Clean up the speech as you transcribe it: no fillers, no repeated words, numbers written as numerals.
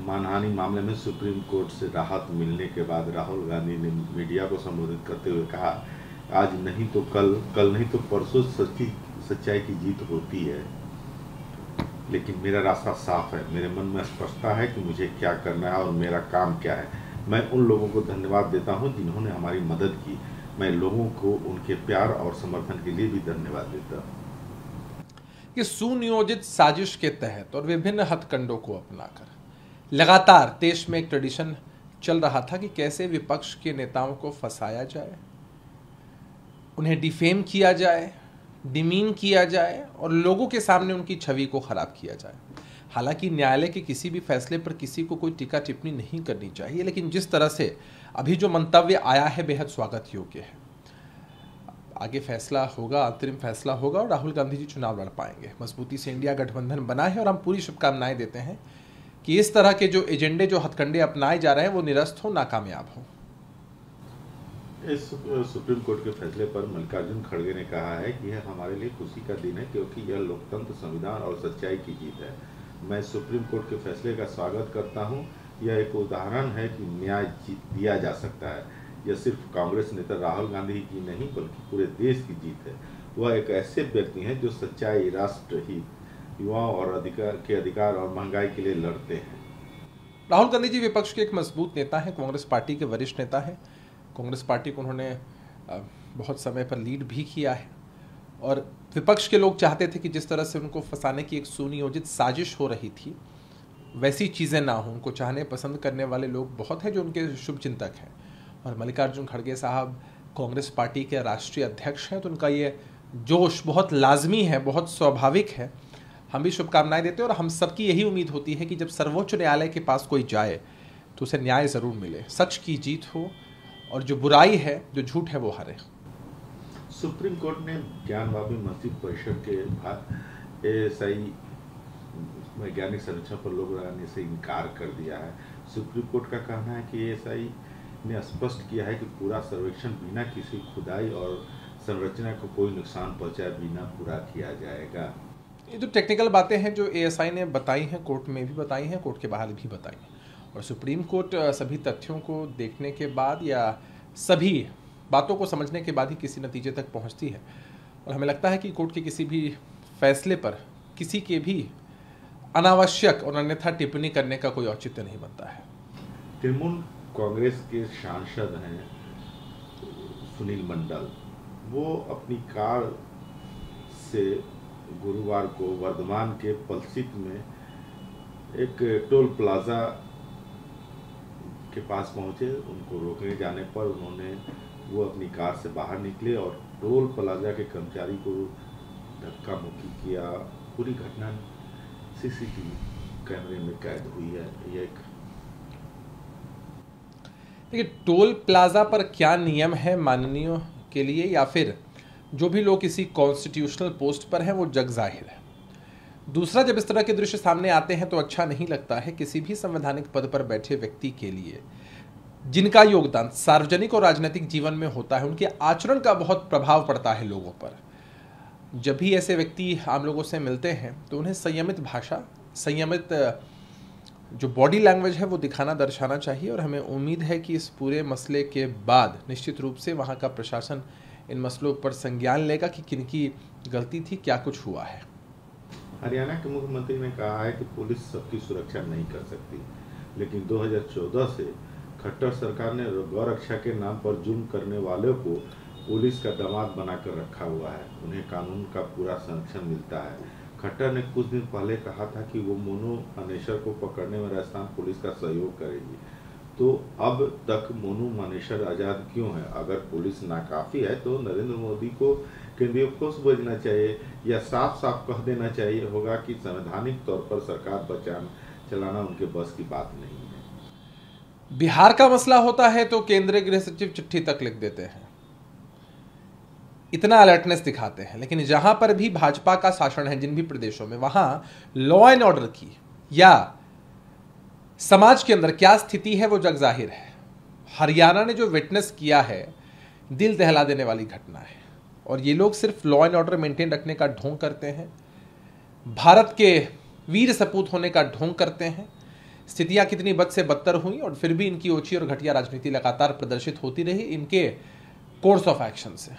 मानहानि मामले में सुप्रीम कोर्ट से राहत मिलने के बाद राहुल गांधी ने मीडिया को संबोधित करते हुए कहा, आज नहीं तो कल नहीं तो परसों सच्चाई की जीत होती है, लेकिन मेरा रास्ता साफ है। मेरे मन में स्पष्टता है कि मुझे क्या करना है और मेरा काम क्या है। मैं उन लोगों को धन्यवाद देता हूं जिन्होंने हमारी मदद की। मैं लोगों को उनके प्यार और समर्थन के लिए भी धन्यवाद देता हूं। कि सुनियोजित साजिश के तहत और विभिन्न हथकंडों को अपनाकर लगातार देश में एक ट्रेडिशन चल रहा था कि कैसे विपक्ष के नेताओं को फंसाया जाए, उन्हें डिफेम किया जाए, डिमीन किया जाए और लोगों के सामने उनकी छवि को खराब किया जाए। हालांकि न्यायालय के किसी भी फैसले पर किसी को कोई टीका टिप्पणी नहीं करनी चाहिए, लेकिन जिस तरह से अभी जो मंतव्य आया है बेहद स्वागत योग्य है। आगे फैसला होगा, अंतरिम फैसला होगा और राहुल गांधी जी चुनाव लड़ पाएंगे। मजबूती से इंडिया गठबंधन बना है और हम पूरी शुभकामनाएं देते हैं कि इस तरह के जो एजेंडे, जो हथकंडे अपनाए जा रहे हैं वो निरस्त हो, नाकामयाब हो। इस सुप्रीम कोर्ट के फैसले पर मल्लिकार्जुन खड़गे ने कहा है कि यह हमारे लिए खुशी का दिन है, क्योंकि यह लोकतंत्र, संविधान और सच्चाई की जीत है। मैं सुप्रीम कोर्ट के फैसले का स्वागत करता हूं। यह एक उदाहरण है कि न्याय दिया जा सकता है। यह सिर्फ कांग्रेस नेता राहुल गांधी की नहीं बल्कि पूरे देश की जीत है। वह एक ऐसे व्यक्ति हैं जो सच्चाई, राष्ट्रहित, युवाओं और अधिकार और महंगाई के लिए लड़ते हैं। राहुल गांधी जी विपक्ष के एक मजबूत नेता हैं, कांग्रेस पार्टी के वरिष्ठ नेता हैं। कांग्रेस पार्टी को उन्होंने बहुत समय पर लीड भी किया है और विपक्ष के लोग चाहते थे कि जिस तरह से उनको फंसाने की एक सुनियोजित साजिश हो रही थी वैसी चीज़ें ना हो। उनको चाहने पसंद करने वाले लोग बहुत हैं जो उनके शुभचिंतक हैं और मल्लिकार्जुन खड़गे साहब कांग्रेस पार्टी के राष्ट्रीय अध्यक्ष हैं, तो उनका ये जोश बहुत लाजमी है, बहुत स्वाभाविक है। हम भी शुभकामनाएं देते हैं और हम सबकी यही उम्मीद होती है कि जब सर्वोच्च न्यायालय के पास कोई जाए तो उसे न्याय ज़रूर मिले, सच की जीत हो और जो बुराई है, जो झूठ है, वो हारे। सुप्रीम कोर्ट ने ज्ञानवापी मस्जिद परिषद के एएसआई वैज्ञानिक संरक्षण पर लोग लगाने से इनकार कर दिया है। सुप्रीम कोर्ट का कहना है कि एएसआई ने स्पष्ट किया है कि पूरा सर्वेक्षण बिना किसी खुदाई और संरचना को कोई नुकसान पहुंचाए बिना पूरा किया जाएगा। ये जो टेक्निकल बातें हैं जो एएसआई ने बताई हैं, कोर्ट में भी बताई हैं, कोर्ट के बाहर भी बताई हैं और सुप्रीम कोर्ट सभी तथ्यों को देखने के बाद या सभी बातों को समझने के बाद ही किसी नतीजे तक पहुंचती है और हमें लगता है कि कोर्ट के किसी भी फैसले पर किसी के भी अनावश्यक और अन्यथा टिप्पणी करने का कोई औचित्य नहीं बनता है। तृणमूल कांग्रेस के सांसद हैं सुनील मंडल, वो अपनी कार से गुरुवार को वर्धमान के पलसित में एक टोल प्लाजा के पास पहुंचे। उनको रोकने जाने पर वो अपनी कार से बाहर निकले और टोल प्लाजा के कर्मचारी को धक्का मुक्की किया। पूरी घटना सीसीटीवी कैमरे में कैद हुई है। देखिए, टोल प्लाजा पर क्या नियम है माननीयों के लिए या फिर जो भी लोग किसी कॉन्स्टिट्यूशनल पोस्ट पर हैं वो जग जाहिर है। दूसरा, जब इस तरह के दृश्य सामने आते हैं तो अच्छा नहीं लगता है किसी भी संवैधानिक पद पर बैठे व्यक्ति के लिए जिनका योगदान सार्वजनिक और राजनीतिक जीवन में होता है, उनके आचरण का बहुत प्रभाव पड़ता है लोगों पर। जब भी ऐसे व्यक्ति आम लोगों से मिलते हैं तो उन्हें संयमित भाषा, संयमित जो बॉडी लैंग्वेज है वो दिखाना, दर्शाना चाहिए और हमें उम्मीद है कि इस पूरे मसले के बाद निश्चित रूप से वहाँ का प्रशासन इन मसलों पर संज्ञान लेगा कि किनकी गलती थी, क्या कुछ हुआ है। हरियाणा के मुख्यमंत्री ने कहा है कि पुलिस सबकी सुरक्षा नहीं कर सकती, लेकिन 2014 से खट्टर सरकार ने गौरक्षा के नाम पर जुर्म करने वालों को पुलिस का दामाद बनाकर रखा हुआ है। उन्हें कानून का पूरा संरक्षण मिलता है। खट्टर ने कुछ दिन पहले कहा था कि वो मोनू मानेसर को पकड़ने में राजस्थान पुलिस का सहयोग करेगी। तो अब तक मोनू मानेसर आजाद क्यों है? अगर पुलिस नाकाफी है तो नरेंद्र मोदी को केंद्रीय फोर्स भेजना चाहिए या साफ साफ कह देना चाहिए होगा कि संवैधानिक तौर पर सरकार चलाना उनके बस की बात नहीं है। बिहार का मसला होता है तो केंद्रीय गृह सचिव चिट्ठी तक लिख देते हैं, इतना अलर्टनेस दिखाते हैं। लेकिन जहां पर भी भाजपा का शासन है, जिन भी प्रदेशों में, वहां लॉ एंड ऑर्डर की या समाज के अंदर क्या स्थिति है वो जग जाहिर है। हरियाणा ने जो विटनेस किया है दिल दहला देने वाली घटना है और ये लोग सिर्फ लॉ एंड ऑर्डर मेंटेन रखने का ढोंग करते हैं, भारत के वीर सपूत होने का ढोंग करते हैं, स्थितियां कितनी बद से बदतर हुई और फिर भी इनकी ओछी और घटिया राजनीति लगातार प्रदर्शित होती रही इनके कोर्स ऑफ एक्शन से।